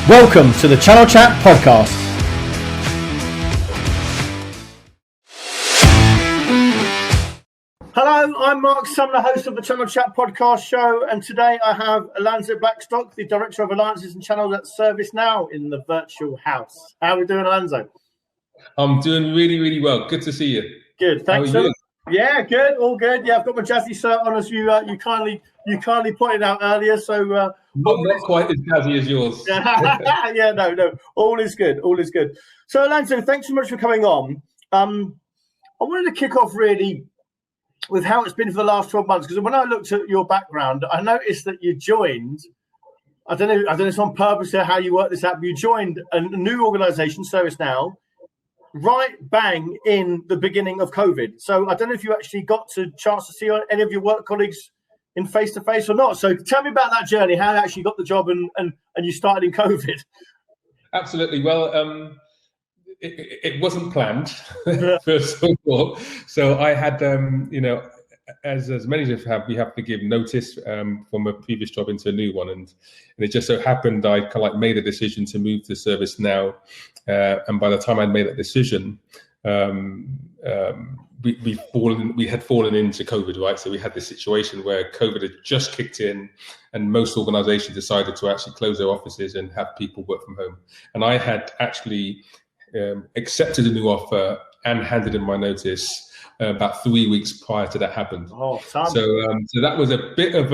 Welcome to the Channel Chat podcast. Hello, I'm Marc Sumner, host of the Channel Chat podcast show, and today I have Alanzo Blackstock, the Director of Alliances and Channels at ServiceNow in the virtual house. How are we doing, Alanzo? I'm doing really, really well. Good to see you. Good, thanks. How are you? Yeah, good, all good. Yeah, I've got my jazzy shirt on, as you kindly pointed out earlier. So not quite as jazzy as yours. Yeah, no, all is good, all is good. So, Alanzo, thanks so much for coming on. I wanted to kick off really with how it's been for the last 12 months, because when I looked at your background, I noticed that you joined. I don't know if it's on purpose or how you work this out, but you joined a new organisation, ServiceNow, right bang in the beginning of COVID. So I don't know if you actually got a chance to see any of your work colleagues in face-to-face or not. So tell me about that journey, how you actually got the job and you started in COVID. Absolutely. Well, it wasn't planned, first of all. So I had, as many of us we have to give notice from a previous job into a new one. And it just so happened I kind of like made a decision to move to ServiceNow. And by the time I'd made that decision, we had fallen into COVID, right? So we had this situation where COVID had just kicked in and most organizations decided to actually close their offices and have people work from home. And I had actually accepted a new offer and handed in my notice about 3 weeks prior to that happened. So that was a bit of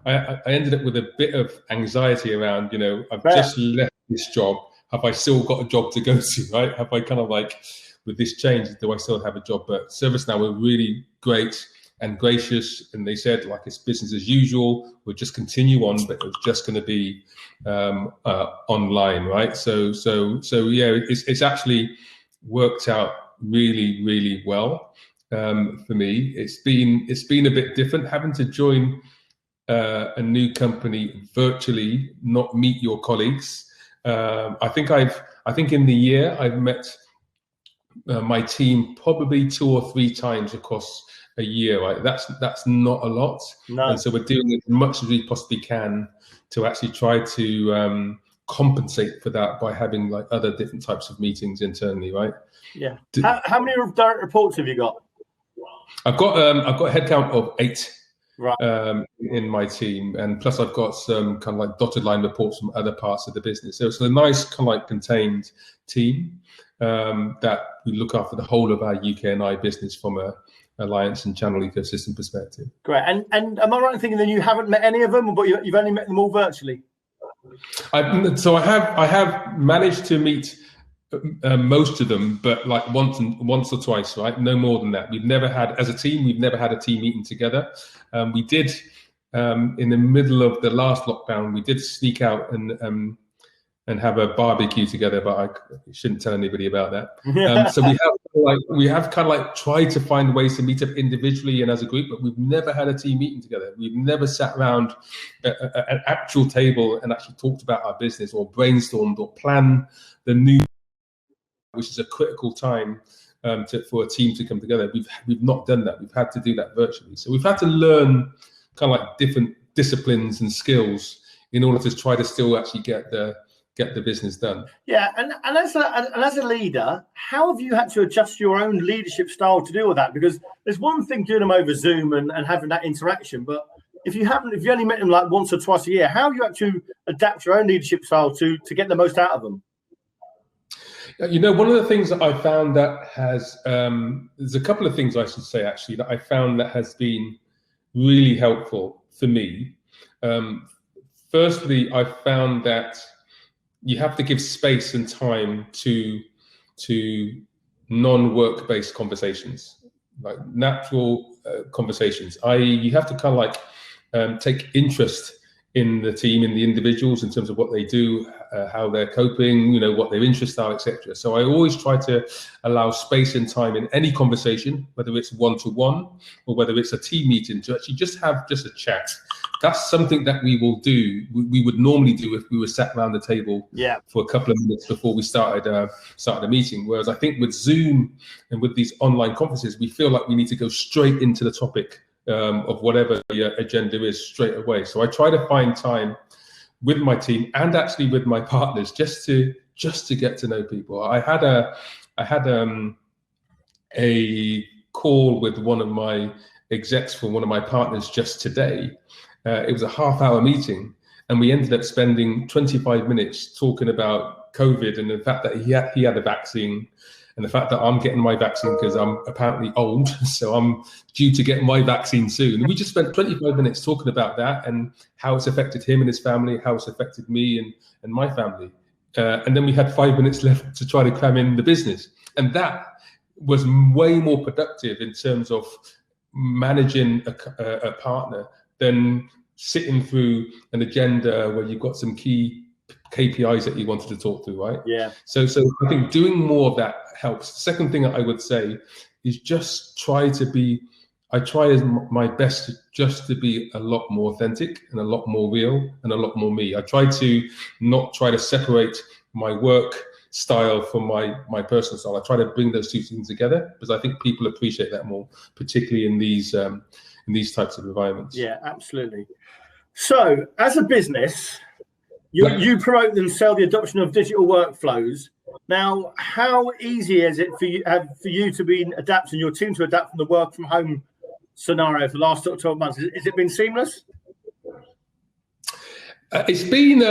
I ended up with a bit of anxiety around, I've just left this job. Have I still got a job to go to, right? Have I kind of like, with this change, do I still have a job? But ServiceNow were really great and gracious. And they said, like, it's business as usual. We'll just continue on, but it's just going to be online, right? So yeah, it's actually worked out really, really well for me. It's been a bit different having to join a new company virtually, not meet your colleagues. I think in the year I've met my team probably 2 or 3 times across a year. Right, that's not a lot. No. And so we're doing as much as we possibly can to actually try to compensate for that by having like other different types of meetings internally. Right. Yeah. How many direct reports have you got? I've got a headcount of 8. Right. In my team, and plus I've got some kind of like dotted line reports from other parts of the business. So it's a nice kind of like contained team that we look after the whole of our UK and I business from a alliance and channel ecosystem perspective. Great. And am I right in thinking that you haven't met any of them, but you've only met them all virtually? I have managed to meet most of them, but like once or twice, right? No more than that. We've never had a team meeting together. We did in the middle of the last lockdown. We did sneak out and have a barbecue together, but I shouldn't tell anybody about that. So we have kind of like tried to find ways to meet up individually and as a group, but we've never had a team meeting together. We've never sat around an actual table and actually talked about our business or brainstormed or planned the new, which is a critical time for a team to come together. We've not done that. We've had to do that virtually. So we've had to learn kind of like different disciplines and skills in order to try to still actually get the business done. Yeah, and as a leader, how have you had to adjust your own leadership style to deal with that? Because there's one thing doing them over Zoom and having that interaction, but if you only met them like once or twice a year, how have you had to adapt your own leadership style to get the most out of them? One of the things that I found that has, there's a couple of things I should say actually that I found that has been really helpful for me. Firstly, I found that you have to give space and time to non-work-based conversations, like natural conversations. You have to kind of like take interest in the team, in the individuals, in terms of what they do, how they're coping, what their interests are, etc. So I always try to allow space and time in any conversation, whether it's one-to-one or whether it's a team meeting, to actually just have a chat. That's something that we will do. We would normally do if we were sat around the table for a couple of minutes before we started a meeting. Whereas I think with Zoom and with these online conferences, we feel like we need to go straight into the topic of whatever the agenda is straight away. So I try to find time with my team and actually with my partners, just to get to know people. I had a call with one of my execs from one of my partners just today. It was a half-hour meeting, and we ended up spending 25 minutes talking about COVID and the fact that he had a vaccine, and the fact that I'm getting my vaccine because I'm apparently old, so I'm due to get my vaccine soon. And we just spent 25 minutes talking about that and how it's affected him and his family, how it's affected me and my family. And then we had 5 minutes left to try to cram in the business. And that was way more productive in terms of managing a partner than sitting through an agenda where you've got some key KPIs that you wanted to talk through, right? Yeah. So I think doing more of that helps. The second thing I would say is just try as my best just to be a lot more authentic and a lot more real and a lot more me. I try to not try to separate my work style from my personal style. I try to bring those two things together because I think people appreciate that more, particularly in these types of environments. Yeah, absolutely. So as a business, you promote and sell the adoption of digital workflows. Now, how easy is it for you to be adapting, your team to adapt from the work from home scenario for the last 12 months? Has it been seamless? It's been,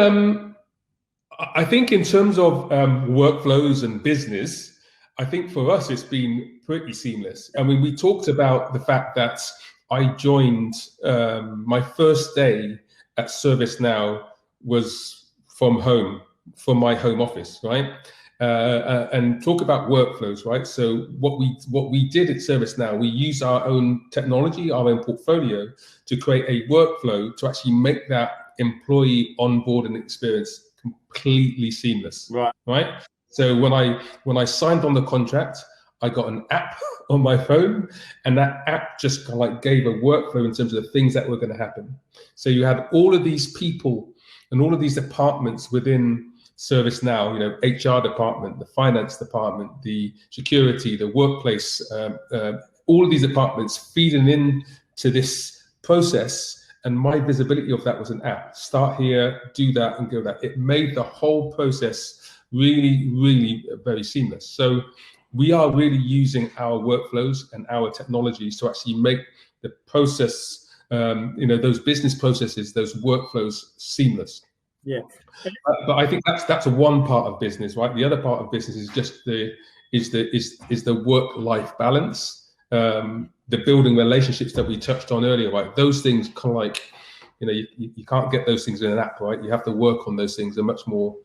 I think in terms of workflows and business, I think for us, it's been pretty seamless. I mean, we talked about the fact that I joined, my first day at ServiceNow was from home, from my home office, right? And talk about workflows, right? So what we did at ServiceNow, we used our own technology, our own portfolio to create a workflow to actually make that employee onboarding experience completely seamless, right? So when I signed on the contract, I got an app on my phone, and that app just kind of like gave a workflow in terms of the things that were going to happen. So you had all of these people and all of these departments within ServiceNow, you know, HR department, the finance department, the security, the workplace, all of these departments feeding in to this process. And my visibility of that was an app. Start here, do that, and go that. It made the whole process really, really very seamless. So we are really using our workflows and our technologies to actually make the process, those business processes, those workflows seamless. Yeah. But I think that's one part of business, right? The other part of business is just the work-life balance, the building relationships that we touched on earlier, right? Those things kind of like, you can't get those things in an app, right? You have to work on those things much more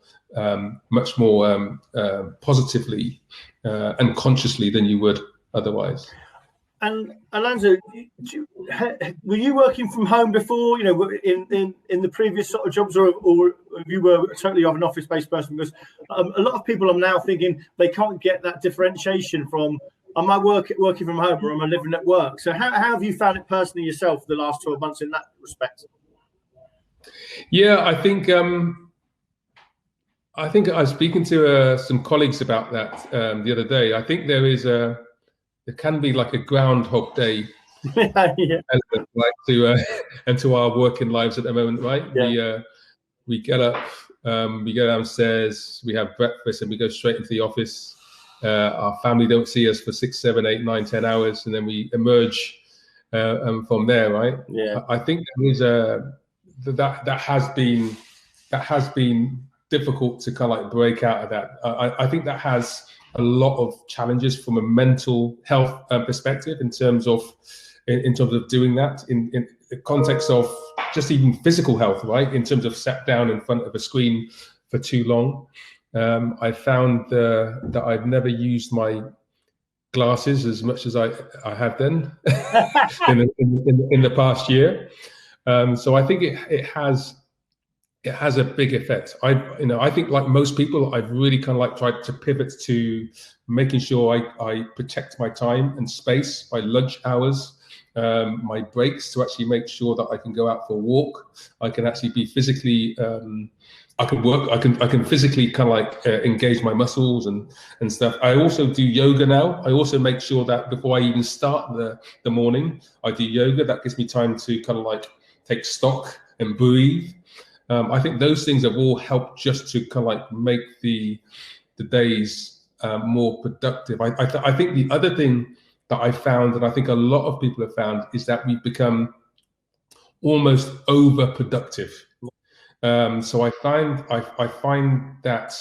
positively and consciously than you would otherwise. And Alanzo, were you working from home before, in the previous sort of jobs, or you were totally of an office-based person? Because a lot of people are now thinking they can't get that differentiation from, am I working from home or am I living at work? So how have you found it personally yourself the last 12 months in that respect? Yeah, I think I was speaking to some colleagues about that the other day. I think there can be like a Groundhog Day element, like to our working lives at the moment, right? Yeah. We get up, we go downstairs, we have breakfast, and we go straight into the office. Our family don't see us for 6, 7, 8, 9, 10 hours, and then we emerge from there, right? Yeah. I think there is that has been difficult to kind of like break out of that. I think that has a lot of challenges from a mental health perspective in terms of doing that in the context of just even physical health, right? In terms of sat down in front of a screen for too long. I found that I've never used my glasses as much as I have done in the past year. So I think it has a big effect. I think like most people, I've really kind of like tried to pivot to making sure I protect my time and space, my lunch hours, my breaks, to actually make sure that I can go out for a walk. I can actually be physically, I can work, I can physically kind of like engage my muscles and stuff. I also do yoga now. I also make sure that before I even start the morning, I do yoga. That gives me time to kind of like take stock and breathe. I think those things have all helped just to kind of like make the days more productive. I think the other thing that I found, and I think a lot of people have found, is that we've become almost overproductive. So I find that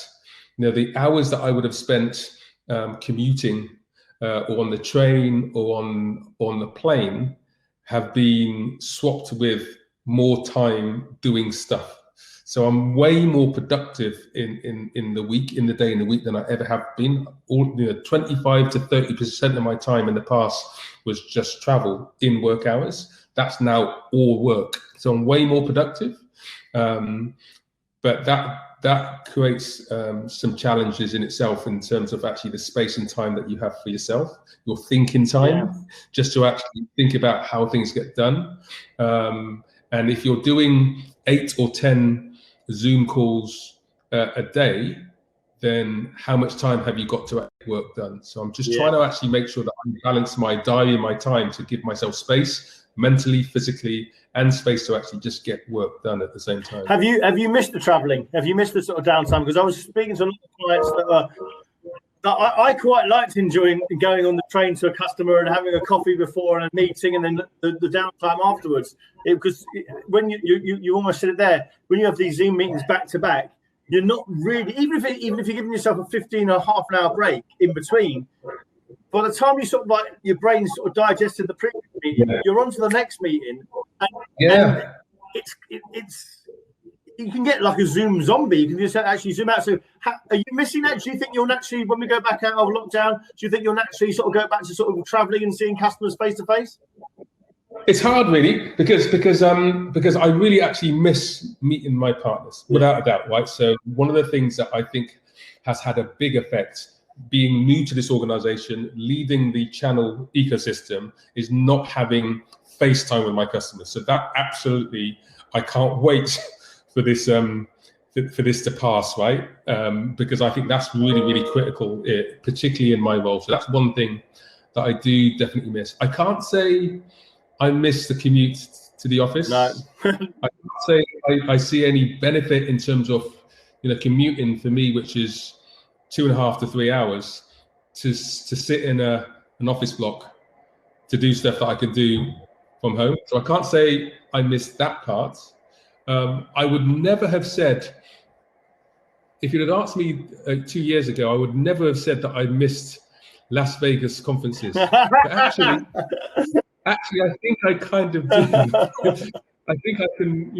the hours that I would have spent commuting or on the train or on the plane have been swapped with more time doing stuff. So I'm way more productive in the week, in the day, in the week than I ever have been. 25 to 30% of my time in the past was just travel in work hours. That's now all work. So I'm way more productive. But that creates some challenges in itself in terms of actually the space and time that you have for yourself, your thinking time, just to actually think about how things get done. And if you're doing 8 or 10 Zoom calls a day, then how much time have you got to get work done? So I'm just trying to actually make sure that I balance my diary and my time to give myself space, mentally, physically, and space to actually just get work done at the same time. Have you missed the traveling? Have you missed the sort of downtime? Because I was speaking to a lot of clients that I quite liked enjoying going on the train to a customer and having a coffee before and a meeting, and then the downtime afterwards. Because when you almost sit there, when you have these Zoom meetings back to back, you're not really, even if you're giving yourself a 15 or half an hour break in between, by the time you sort of like your brain's sort of digested the previous meeting, you're on to the next meeting. And it's you can get like a Zoom zombie. You can just actually zoom out. So are you missing that? Do you think you'll naturally, when we go back out of lockdown, do you think you'll naturally sort of go back to sort of traveling and seeing customers face to face? It's hard, really, because I really actually miss meeting my partners, without a doubt, right? So one of the things that I think has had a big effect, being new to this organization, leading the channel ecosystem, is not having FaceTime with my customers. So that absolutely, I can't wait for this to pass, right? Because I think that's really, really critical, particularly in my role. So that's one thing that I do definitely miss. I can't say I miss the commute to the office. No. I can't say I see any benefit in terms of commuting for me, which is 2.5 to 3 hours to sit in an office block to do stuff that I could do from home. So I can't say I missed that part. I would never have said, if you'd have asked me 2 years ago, I would never have said that I missed Las Vegas conferences. But actually, I think I kind of do. I think I can,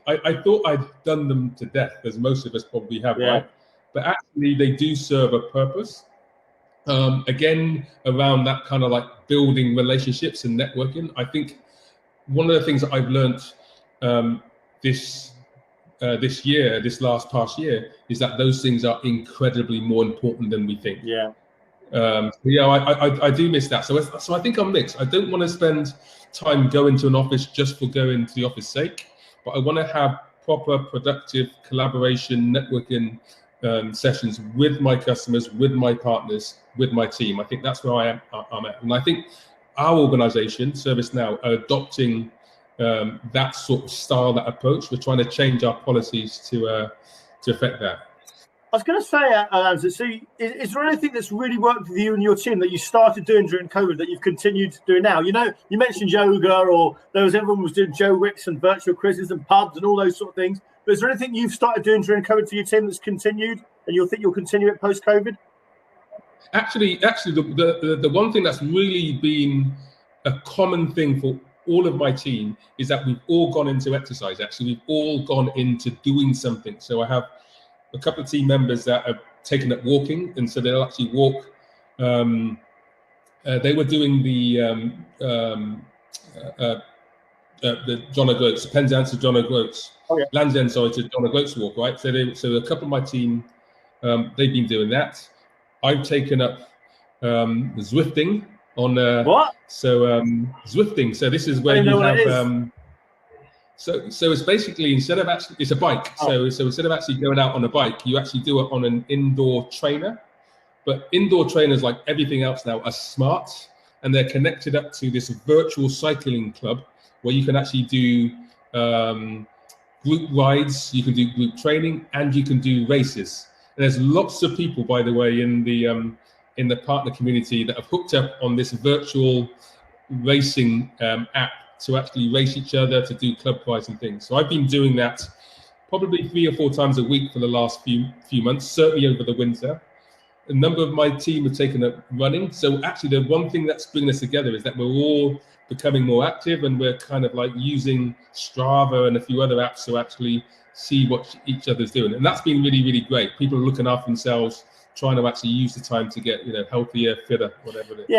I thought I'd done them to death, as most of us probably have, right? But actually, they do serve a purpose. Again, around that kind of like building relationships and networking. I think one of the things that I've learned this past year, is that those things are incredibly more important than we think. I do miss that. So I think I'm mixed. I don't want to spend time going to an office just for going to the office sake, but I want to have proper, productive collaboration, networking sessions with my customers, with my partners, with my team. I think that's where I'm at. And I think our organization, ServiceNow, are adopting that sort of style, that approach. We're trying to change our policies to affect that. I was going to say, Alanzo, so is there anything that's really worked with you and your team that you started doing during COVID that you've continued doing now? You mentioned yoga, or everyone was doing Joe Wicks and virtual quizzes and pubs and all those sort of things. But is there anything you've started doing during COVID for your team that's continued, and you'll think you'll continue it post-COVID? Actually, the one thing that's really been a common thing for all of my team is that we've all gone into exercise. Actually, we've all gone into doing something. So I have a couple of team members that have taken up walking, and so they'll actually walk. They were doing the John O'Groats, Penzance to John O'Groats, Land's End, sorry, to John O'Groats walk, right? So a couple of my team, they've been doing that. I've taken up Zwifting on what? So Zwifting. So this is where you have. So it's basically, it's a bike. So instead of actually going out on a bike, you actually do it on an indoor trainer. But indoor trainers, like everything else now, are smart, and they're connected up to this virtual cycling club where you can actually do group rides, you can do group training, and you can do races. And there's lots of people, by the way, in the partner community that have hooked up on this virtual racing app to actually race each other, to do club prize and things. So I've been doing that probably 3 or 4 times a week for the last few months, certainly over the winter. A number of my team have taken up running. So actually the one thing that's bringing us together is that we're all becoming more active, and we're kind of like using Strava and a few other apps to actually see what each other's doing. And that's been really, really great. People are looking after themselves, trying to actually use the time to get, healthier, fitter, whatever it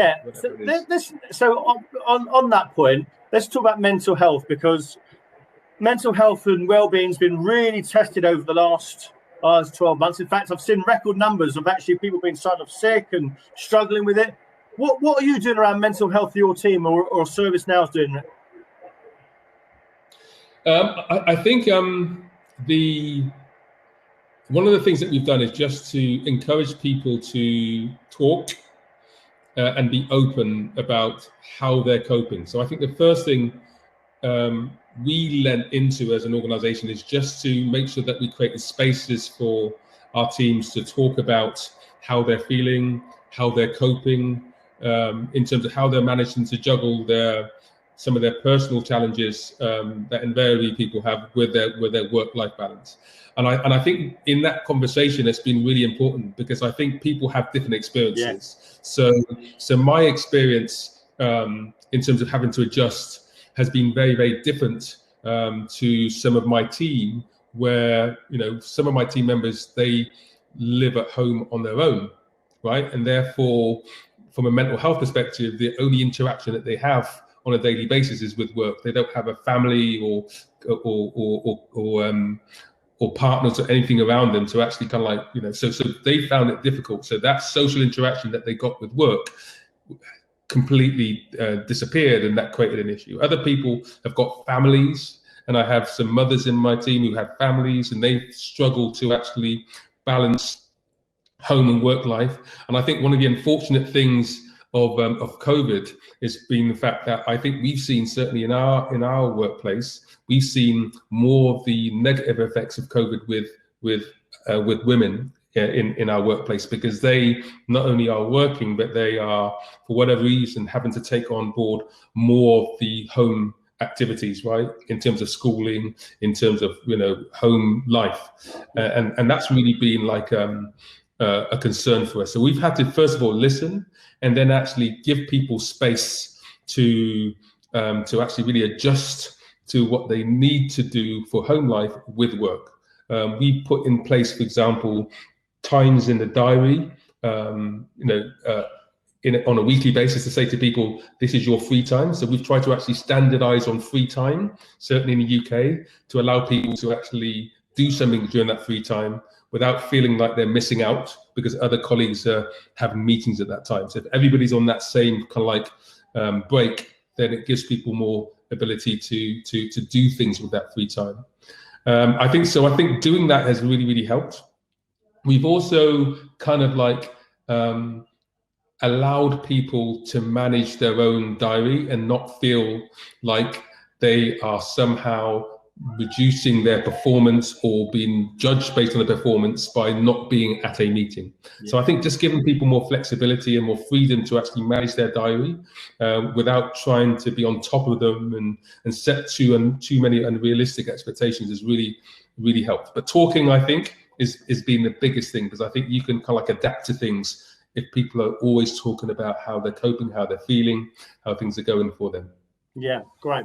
is. So on that point, let's talk about mental health, because mental health and well-being has been really tested over the last 12 months. In fact, I've seen record numbers of actually people being signed off sick and struggling with it. What are you doing around mental health for your team, or ServiceNow's doing it? I think one of the things that we've done is just to encourage people to talk and be open about how they're coping. So I think the first thing we lent into as an organization is just to make sure that we create spaces for our teams to talk about how they're feeling, how they're coping, in terms of how they're managing to juggle some of their personal challenges that invariably people have with their work-life balance. And I think in that conversation, it's been really important, because I think people have different experiences. Yeah. So my experience in terms of having to adjust has been very, very different to some of my team, where some of my team members, they live at home on their own, right? And therefore, from a mental health perspective, the only interaction that they have on a daily basis is with work. They don't have a family or partners or anything around them to actually kind of like, so they found it difficult. So that social interaction that they got with work completely disappeared, and that created an issue. Other people have got families, and I have some mothers in my team who have families, and they struggle to actually balance home and work life. And I think one of the unfortunate things of COVID has been the fact that I think we've seen, certainly in our workplace, we've seen more of the negative effects of COVID with women in our workplace, because they not only are working, but they are, for whatever reason, having to take on board more of the home activities, right? In terms of schooling, in terms of home life, and that's really been like a concern for us. So we've had to first of all listen, and then actually give people space to actually really adjust to what they need to do for home life with work. We put in place, for example, times in the diary, on a weekly basis, to say to people, this is your free time. So we've tried to actually standardize on free time, certainly in the UK, to allow people to actually do something during that free time without feeling like they're missing out because other colleagues are having meetings at that time. So if everybody's on that same kind of like break, then it gives people more ability to do things with that free time. I think doing that has really, really helped. We've also kind of like allowed people to manage their own diary and not feel like they are somehow reducing their performance or being judged based on the performance by not being at a meeting. Yeah. So I think just giving people more flexibility and more freedom to actually manage their diary without trying to be on top of them and set too many unrealistic expectations has really, really helped. But talking, I think, is being the biggest thing, because I think you can kind of like adapt to things if people are always talking about how they're coping, how they're feeling, how things are going for them. Yeah, great.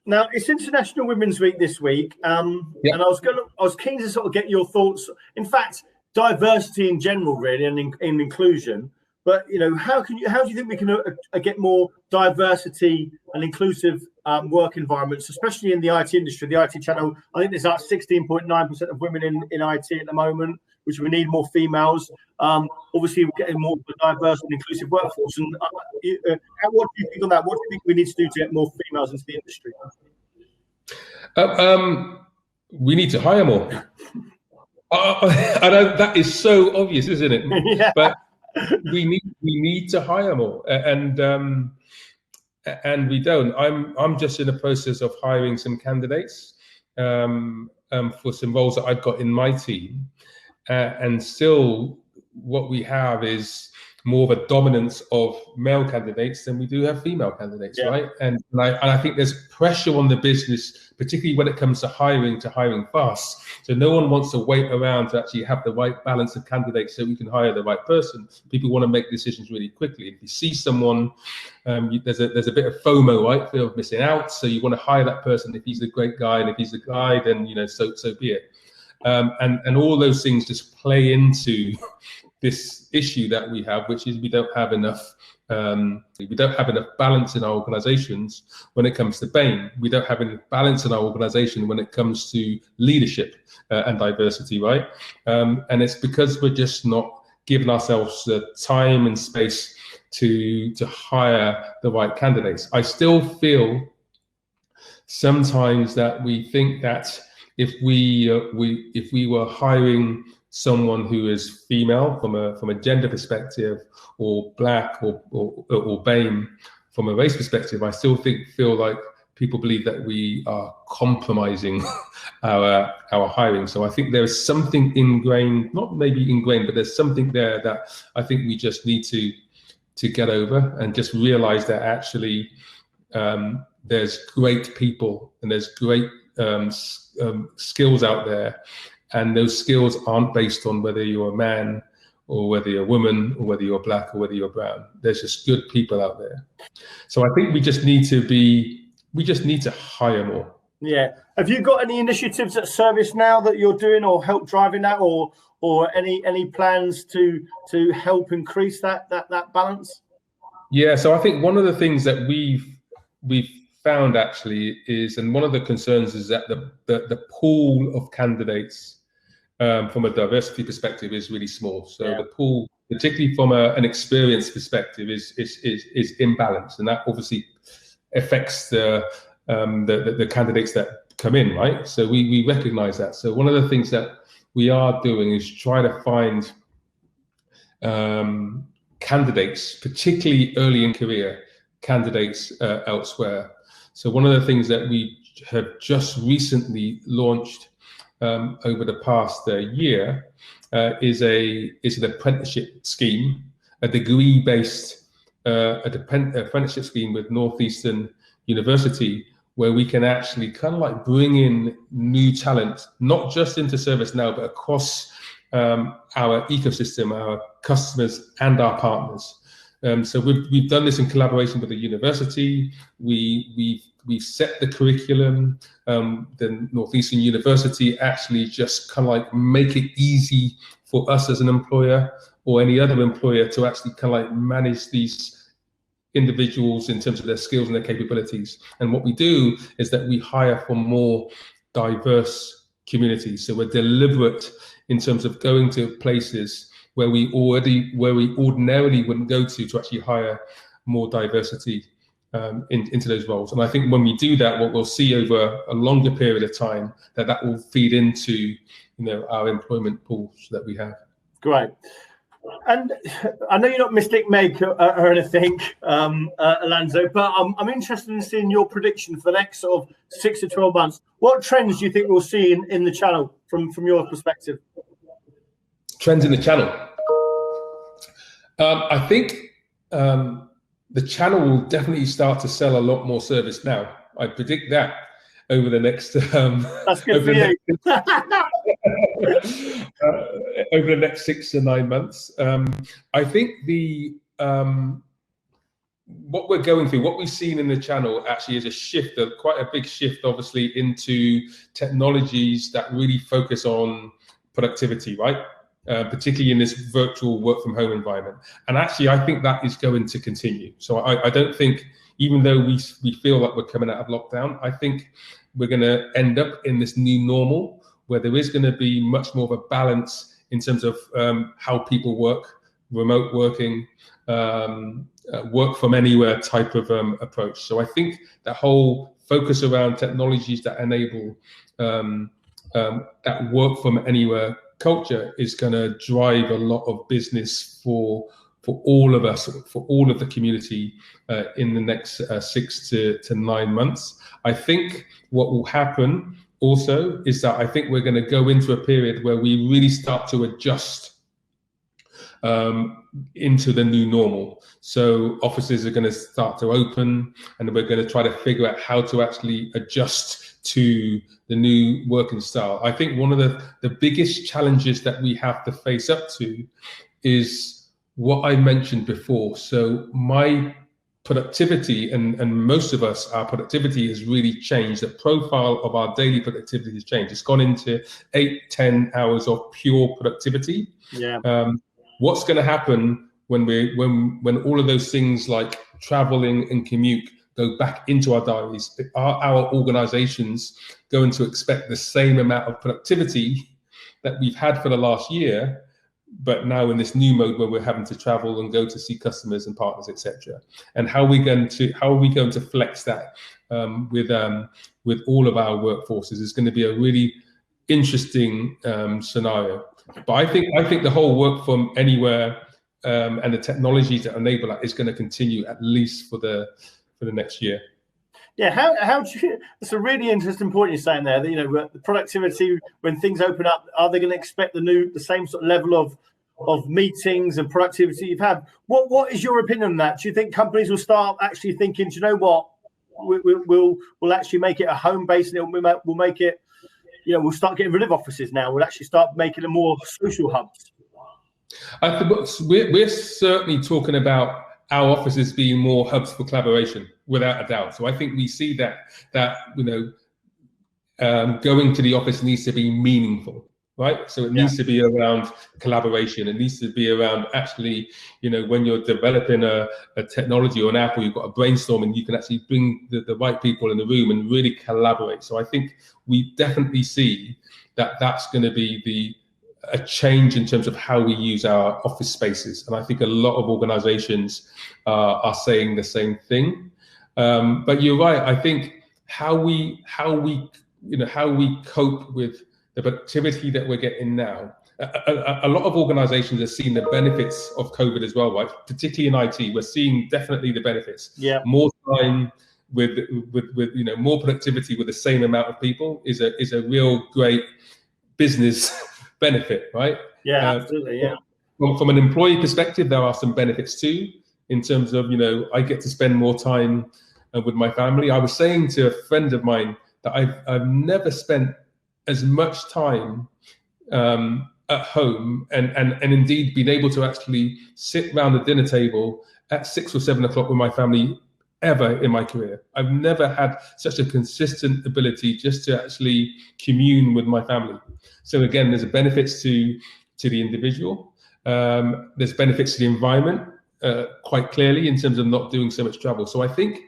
Now it's International Women's Week this week, and I was keen to sort of get your thoughts. In fact, diversity in general, really, and in inclusion. But how do you think we can get more diversity and inclusive work environments, especially in the IT industry, the IT channel? I think there's like 16.9% of women in IT at the moment, which we need more females. Obviously, we're getting more of a diverse and inclusive workforce. And what do you think on that? What do you think we need to do to get more females into the industry? We need to hire more. I know that is so obvious, isn't it? Yeah. But we need to hire more, and we don't. I'm just in the process of hiring some candidates, for some roles that I've got in my team, and still what we have is more of a dominance of male candidates than we do have female candidates, right? And I think there's pressure on the business, particularly when it comes to hiring fast. So no one wants to wait around to actually have the right balance of candidates so we can hire the right person. People want to make decisions really quickly. If you see someone, there's a bit of FOMO, right? Fear of missing out. So you want to hire that person if he's a great guy, and if he's a guy, then so be it. And all those things just play into this issue that we have, which is we don't have enough balance in our organizations when it comes to BAME. We don't have enough balance in our organization when it comes to leadership and diversity, right? And it's because we're just not giving ourselves the time and space to hire the right candidates. I still feel sometimes that we think that if we were hiring someone who is female from a gender perspective, or black or BAME from a race perspective, I still feel like people believe that we are compromising our hiring. So I think there's something ingrained, not maybe ingrained, but there's something there that I think we just need to get over, and just realize that actually there's great people and there's great skills out there. And those skills aren't based on whether you're a man or whether you're a woman or whether you're black or whether you're brown. There's just good people out there. So I think we just need to hire more. Yeah. Have you got any initiatives at ServiceNow that you're doing or help driving that, or any plans to help increase that balance? Yeah. So I think one of the things that we've found actually is, and one of the concerns is that the pool of candidates from a diversity perspective is really small. So the pool, particularly from an experience perspective, is imbalanced, and that obviously affects the candidates that come in, right? So we recognize that. So one of the things that we are doing is try to find candidates, particularly early in career candidates elsewhere. So one of the things that we have just recently launched over the past year is an apprenticeship scheme, a degree-based apprenticeship scheme with Northeastern University, where we can actually kind of like bring in new talent, not just into ServiceNow, but across our ecosystem, our customers and our partners. So we've done this in collaboration with the university. We've set the curriculum. The Northeastern University actually just kind of like make it easy for us as an employer or any other employer to actually kind of like manage these individuals in terms of their skills and their capabilities. And what we do is that we hire from more diverse communities. So we're deliberate in terms of going to places where we ordinarily wouldn't go to actually hire more diversity into those roles. And I think when we do that, what we'll see over a longer period of time, that will feed into our employment pools that we have. Great. And I know you're not Mystic Meg or anything, Alanzo, but I'm interested in seeing your prediction for the next sort of 6 to 12 months. What trends do you think we'll see in the channel from your perspective? Trends in the channel. I think the channel will definitely start to sell a lot more ServiceNow. I predict that over the next. That's good for you. Over the next 6 to 9 months, I think what we're going through, what we've seen in the channel, actually is a shift, quite a big shift, obviously, into technologies that really focus on productivity, right? Particularly in this virtual work from home environment. And actually, I think that is going to continue. So I don't think, even though we feel like we're coming out of lockdown, I think we're going to end up in this new normal where there is going to be much more of a balance in terms of how people work, remote working, work from anywhere type of approach. So I think that whole focus around technologies that enable that work from anywhere culture is going to drive a lot of business for all of us, for all of the community in the next 6 to 9 months. I think what will happen also is that I think we're going to go into a period where we really start to adjust into the new normal. So offices are going to start to open, and we're going to try to figure out how to actually adjust to the new working style. I think one of the biggest challenges that we have to face up to is what I mentioned before. So my productivity, and most of us, our productivity has really changed. The profile of our daily productivity has changed. It's gone into 8-10 hours of pure productivity. What's going to happen when all of those things like traveling and commute go back into our diaries? Are our organizations going to expect the same amount of productivity that we've had for the last year, but now in this new mode where we're having to travel and go to see customers and partners, etc.? And how are we going to flex that with all of our workforces? Is going to be a really interesting scenario. But I think the whole work from anywhere and the technologies that enable that is going to continue at least for the next year. Yeah, how do you? That's a really interesting point you're saying there. That, the productivity when things open up, are they going to expect the same sort of level of meetings and productivity you've had? What is your opinion on that? Do you think companies will start actually thinking, do you know what, we'll actually make it a home base, and we'll make it, we'll start getting rid of offices now. We'll actually start making them more social hubs. I think we're certainly talking about our offices being more hubs for collaboration, without a doubt. So I think we see that going to the office needs to be meaningful, right? So it needs to be around collaboration. It needs to be around actually, when you're developing a technology or an app, or you've got a brainstorm, and you can actually bring the right people in the room and really collaborate. So I think we definitely see that that's going to be a change in terms of how we use our office spaces. And I think a lot of organizations are saying the same thing. But you're right. I think how we cope with the productivity that we're getting now. A lot of organizations have seen the benefits of COVID as well, right? Particularly in IT, we're seeing definitely the benefits. Yeah. More time with more productivity with the same amount of people is a real great business benefit, right? Yeah, absolutely. Yeah. From an employee perspective, there are some benefits too, in terms of, I get to spend more time with my family. I was saying to a friend of mine that I've never spent as much time at home and indeed been able to actually sit around the dinner table at 6 or 7 o'clock with my family ever in my career. I've never had such a consistent ability just to actually commune with my family. So again, there's benefits to the individual. There's benefits to the environment, quite clearly, in terms of not doing so much travel. So I think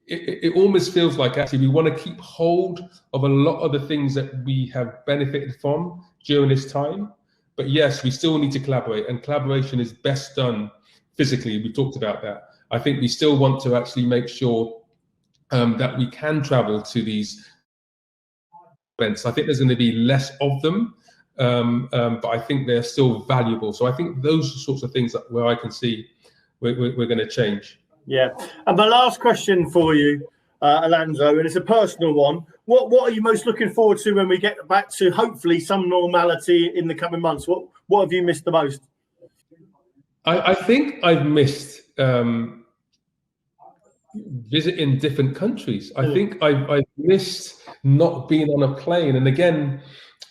it almost feels like actually we want to keep hold of a lot of the things that we have benefited from during this time. But yes, we still need to collaborate, and collaboration is best done physically. We talked about that. I think we still want to actually make sure that we can travel to these events. I think there's going to be less of them, but I think they're still valuable. So I think those are sorts of things that where I can see we're going to change. Yeah. And my last question for you, Alanzo, and it's a personal one. What are you most looking forward to when we get back to hopefully some normality in the coming months? What have you missed the most? I think I've missed visiting different countries. I think I've missed not being on a plane. And again,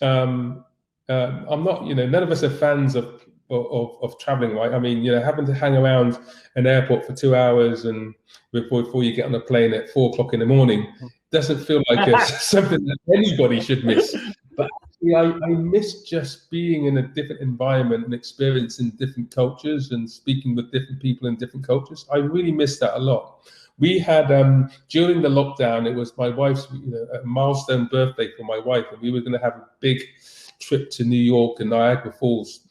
I'm not, none of us are fans of traveling, right? I mean, having to hang around an airport for 2 hours and before you get on a plane at 4 o'clock in the morning doesn't feel like something that anybody should miss. But actually, I miss just being in a different environment and experiencing different cultures and speaking with different people in different cultures. I really miss that a lot. We had, during the lockdown, it was my wife's a milestone birthday for my wife, and we were going to have a big trip to New York and Niagara Falls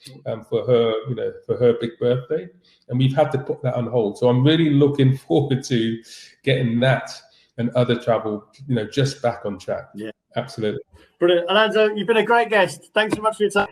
for her big birthday, and we've had to put that on hold. So I'm really looking forward to getting that and other travel, just back on track. Yeah, absolutely. Brilliant. Alanzo, you've been a great guest. Thanks so much for your time.